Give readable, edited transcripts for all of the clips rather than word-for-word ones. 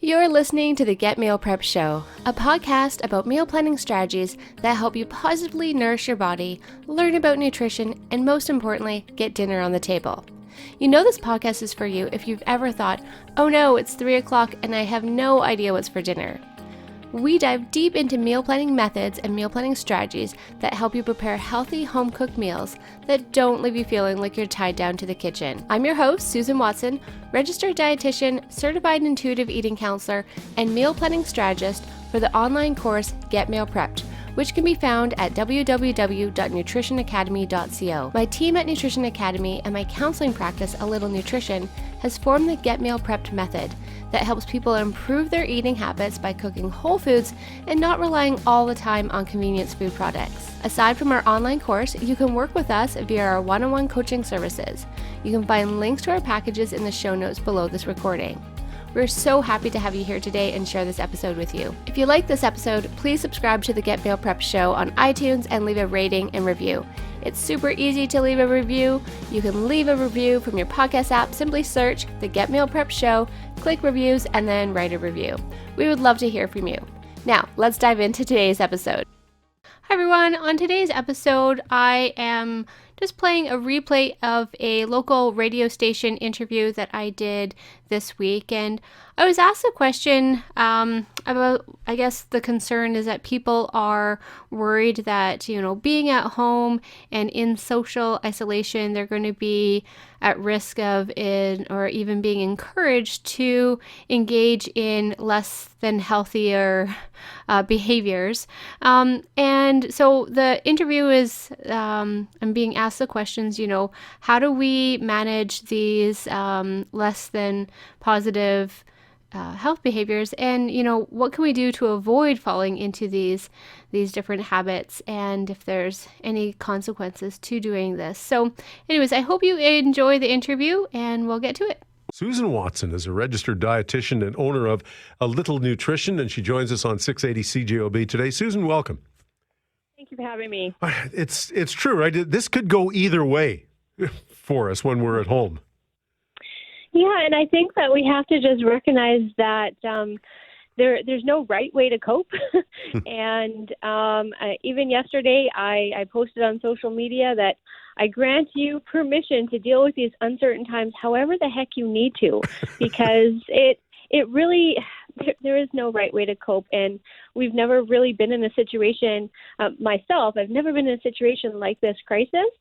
You're listening to the Get Meal Prep Show, a podcast about meal planning strategies that help you positively nourish your body, learn about nutrition, and most importantly, get dinner on the table. You know this podcast is for you if you've ever thought, oh no, it's 3 o'clock and I have no idea what's for dinner. We dive deep into meal planning methods and meal planning strategies that help you prepare healthy home-cooked meals that don't leave you feeling like you're tied down to the kitchen. I'm your host, Susan Watson, registered dietitian, certified intuitive eating counselor, and meal planning strategist for the online course Get Meal Prepped, which can be found at www.nutritionacademy.co. My team at Nutrition Academy and my counseling practice, A Little Nutrition, has formed the Get Meal Prepped method that helps people improve their eating habits by cooking whole foods and not relying all the time on convenience food products. Aside from our online course, you can work with us via our one-on-one coaching services. You can find links to our packages in the show notes below this recording. We're so happy to have you here today and share this episode with you. If you like this episode, please subscribe to the Get Meal Prep Show on iTunes and leave a rating and review. It's super easy to leave a review. You can leave a review from your podcast app. Simply search the Get Meal Prep Show, click reviews, and then write a review. We would love to hear from you. Now, let's dive into today's episode. Hi everyone, on today's episode, I am just playing a replay of a local radio station interview that I did this week, and I was asked a question about, I guess the concern is that people are worried that, being at home and in social isolation, they're going to be at risk of or even being encouraged to engage in less than healthier behaviors. And so the interview is, I'm being asked the questions, how do we manage these less than positive health behaviors, and what can we do to avoid falling into these different habits, and if there's any consequences to doing this. So anyways, I hope you enjoy the interview and we'll get to it. Susan Watson is a registered dietitian and owner of A Little Nutrition, and she joins us on 680 CJOB today. Susan, welcome. Thank you for having me. It's true, right? This could go either way for us when we're at home. Yeah, and I think that we have to just recognize that there's no right way to cope. And even yesterday, I posted on social media that I grant you permission to deal with these uncertain times however the heck you need to, because it really, there is no right way to cope. And we've never really been in a situation, myself, I've never been in a situation like this crisis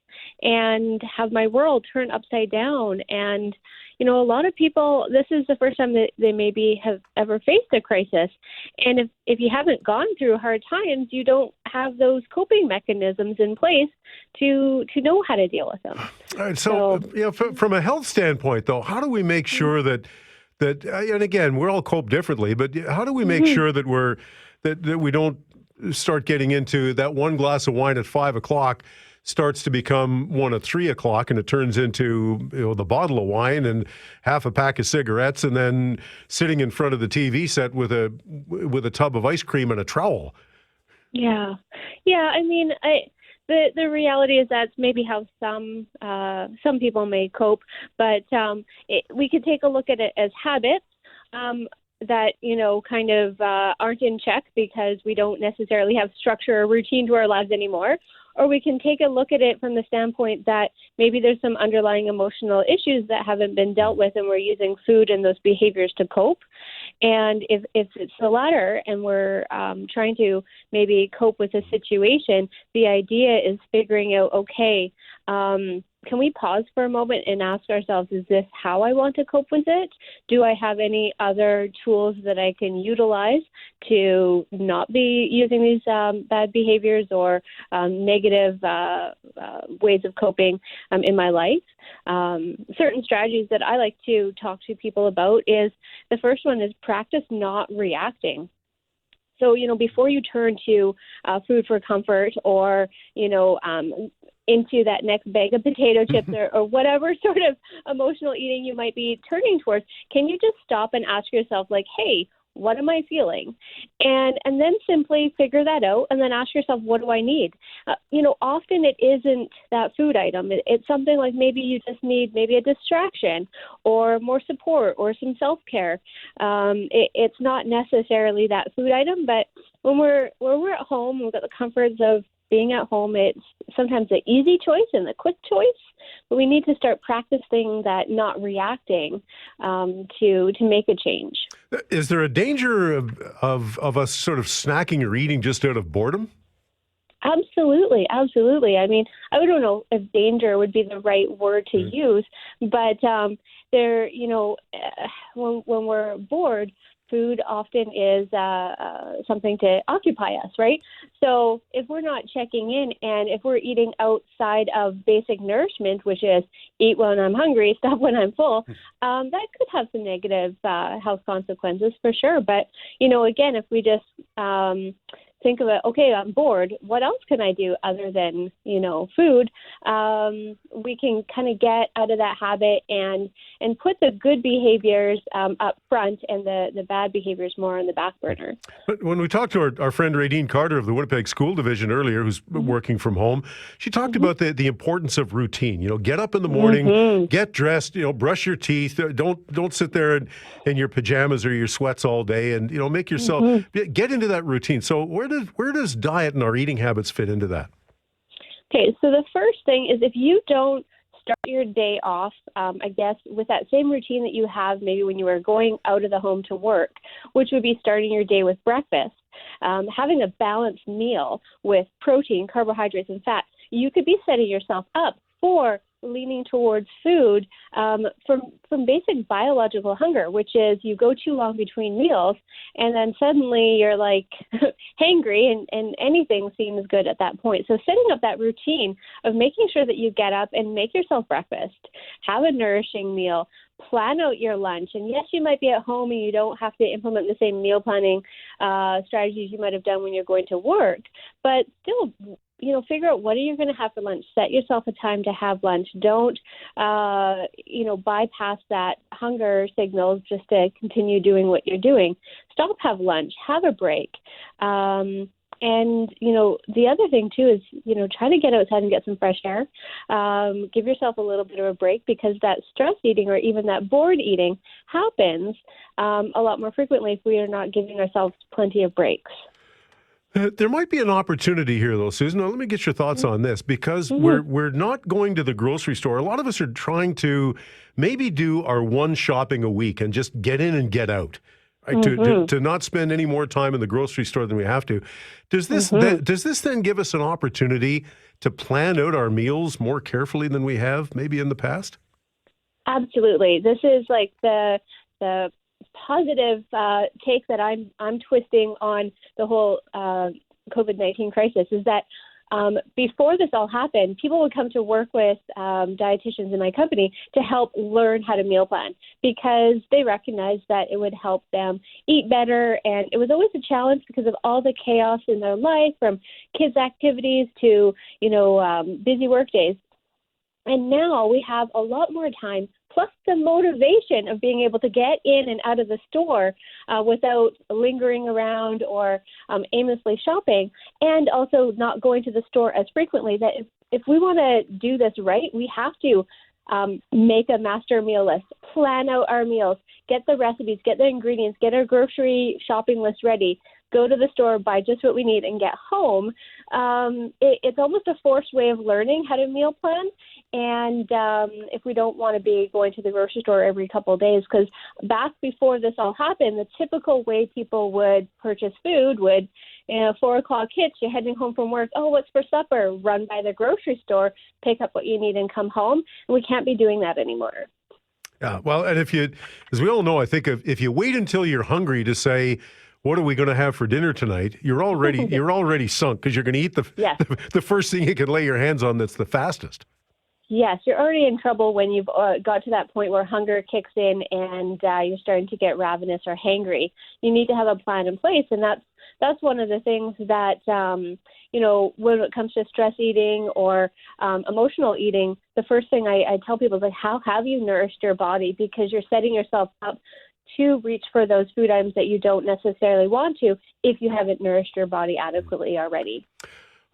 and have my world turned upside down. And a lot of people, this is the first time that they maybe have ever faced a crisis. And if you haven't gone through hard times, you don't have those coping mechanisms in place to know how to deal with them. All right. So from a health standpoint, though, how do we make sure that, and again, we're all cope differently, but how do we make sure that that we don't start getting into that one glass of wine at 5 o'clock starts to become one at 3 o'clock, and it turns into the bottle of wine and half a pack of cigarettes, and then sitting in front of the TV set with a tub of ice cream and a trowel. Yeah. I mean, the reality is that's maybe how some people may cope, but we could take a look at it as habits that kind of aren't in check because we don't necessarily have structure or routine to our lives anymore. Or we can take a look at it from the standpoint that maybe there's some underlying emotional issues that haven't been dealt with, and we're using food and those behaviors to cope. And if it's the latter and we're trying to maybe cope with a situation, the idea is figuring out, okay, can we pause for a moment and ask ourselves, is this how I want to cope with it? Do I have any other tools that I can utilize to not be using these bad behaviors or negative ways of coping in my life? Certain strategies that I like to talk to people about is, the first one is practice not reacting. So, before you turn to food for comfort or, into that next bag of potato chips or whatever sort of emotional eating you might be turning towards, can you just stop and ask yourself, like, hey, what am I feeling? And then simply figure that out and then ask yourself, what do I need? Often it isn't that food item. It's something like maybe you just need maybe a distraction or more support or some self-care. It's not necessarily that food item, but when we're at home, we've got the comforts of being at home. It's sometimes the easy choice and the quick choice, but we need to start practicing that not reacting to make a change. Is there a danger of us sort of snacking or eating just out of boredom? Absolutely. I mean, I don't know if danger would be the right word to use, but when we're bored, food often is something to occupy us, right? So if we're not checking in and if we're eating outside of basic nourishment, which is eat when I'm hungry, stop when I'm full, that could have some negative health consequences for sure. But, again, if we just think of it, okay, I'm bored, what else can I do other than, food? We can kind of get out of that habit and put the good behaviors up front and the bad behaviors more on the back burner. But when we talked to our friend Radine Carter of the Winnipeg School Division earlier, who's working from home, she talked about the importance of routine. Get up in the morning, get dressed, brush your teeth. Don't sit there in your pajamas or your sweats all day, and make yourself get into that routine. So where does diet and our eating habits fit into that? Okay, so the first thing is if you don't start your day off, I guess, with that same routine that you have maybe when you were going out of the home to work, which would be starting your day with breakfast, having a balanced meal with protein, carbohydrates, and fat, you could be setting yourself up for leaning towards food from basic biological hunger, which is you go too long between meals and then suddenly you're like hangry and anything seems good at that point. So setting up that routine of making sure that you get up and make yourself breakfast, have a nourishing meal, plan out your lunch. And yes, you might be at home and you don't have to implement the same meal planning strategies you might have done when you're going to work, but still figure out what are you going to have for lunch. Set yourself a time to have lunch. Don't, bypass that hunger signals just to continue doing what you're doing. Stop, have lunch, have a break. And, the other thing too is, try to get outside and get some fresh air. Give yourself a little bit of a break because that stress eating or even that bored eating happens a lot more frequently if we are not giving ourselves plenty of breaks. There might be an opportunity here, though, Susan. Now, let me get your thoughts on this because we're not going to the grocery store. A lot of us are trying to maybe do our one shopping a week and just get in and get out, right? To not spend any more time in the grocery store than we have to. Does this then give us an opportunity to plan out our meals more carefully than we have maybe in the past? Absolutely. This is like the positive take that I'm twisting on the whole COVID-19 crisis is that before this all happened, people would come to work with dietitians in my company to help learn how to meal plan because they recognized that it would help them eat better. And it was always a challenge because of all the chaos in their life, from kids' activities to, busy work days. And now we have a lot more time, plus the motivation of being able to get in and out of the store without lingering around or aimlessly shopping, and also not going to the store as frequently. That if we want to do this right, we have to make a master meal list, plan out our meals, get the recipes, get the ingredients, get our grocery shopping list ready, go to the store, buy just what we need, and get home. It's almost a forced way of learning how to meal plan. And if we don't want to be going to the grocery store every couple of days, because back before this all happened, the typical way people would purchase food would, 4 o'clock hits, you're heading home from work, oh, what's for supper? Run by the grocery store, pick up what you need, and come home. And we can't be doing that anymore. Yeah, well, and as we all know, I think if you wait until you're hungry to say, what are we going to have for dinner tonight? You're already sunk because you're going to eat the first thing you can lay your hands on that's the fastest. Yes, you're already in trouble when you've got to that point where hunger kicks in and you're starting to get ravenous or hangry. You need to have a plan in place, and that's one of the things that when it comes to stress eating or emotional eating, the first thing I tell people is like, how have you nourished your body? Because you're setting yourself up to reach for those food items that you don't necessarily want to if you haven't nourished your body adequately already.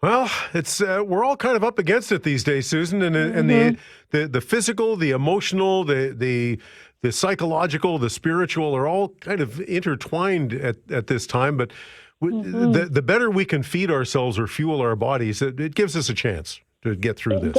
Well, it's we're all kind of up against it these days, Susan, and the physical, the emotional, the psychological, the spiritual are all kind of intertwined at this time. But the better we can feed ourselves or fuel our bodies, it gives us a chance to get through this.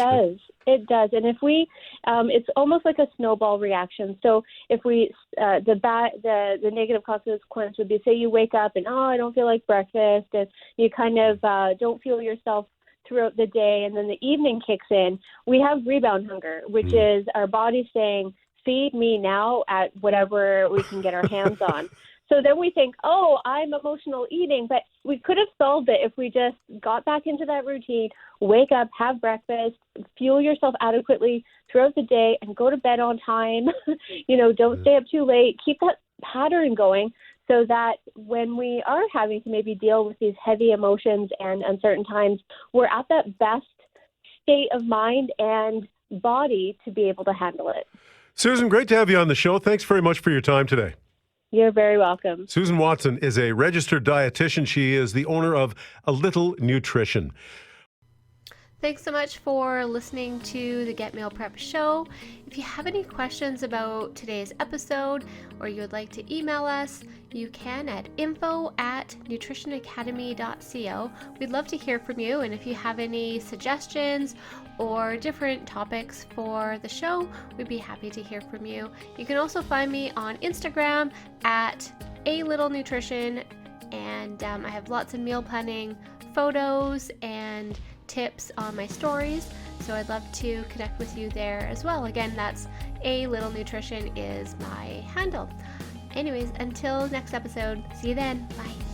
It does. And if we, it's almost like a snowball reaction. So if we, the negative consequence would be, say you wake up and, I don't feel like breakfast, and you kind of don't feel yourself throughout the day, and then the evening kicks in, we have rebound hunger, which is our body saying, feed me now at whatever we can get our hands on. So then we think, I'm emotional eating, but we could have solved it if we just got back into that routine, wake up, have breakfast, fuel yourself adequately throughout the day, and go to bed on time. Don't stay up too late. Keep that pattern going so that when we are having to maybe deal with these heavy emotions and uncertain times, we're at that best state of mind and body to be able to handle it. Susan, great to have you on the show. Thanks very much for your time today. You're very welcome. Susan Watson is a registered dietitian. She is the owner of A Little Nutrition. Thanks so much for listening to the Get Meal Prep show. If you have any questions about today's episode or you would like to email us, you can at info@nutritionacademy.co. We'd love to hear from you, and if you have any suggestions or different topics for the show, we'd be happy to hear from you. You can also find me on Instagram at @alittlenutrition, and I have lots of meal planning photos and tips on my stories, so I'd love to connect with you there as well. Again, that's @littlenutrition is my handle. Anyways, until next episode, see you then. Bye.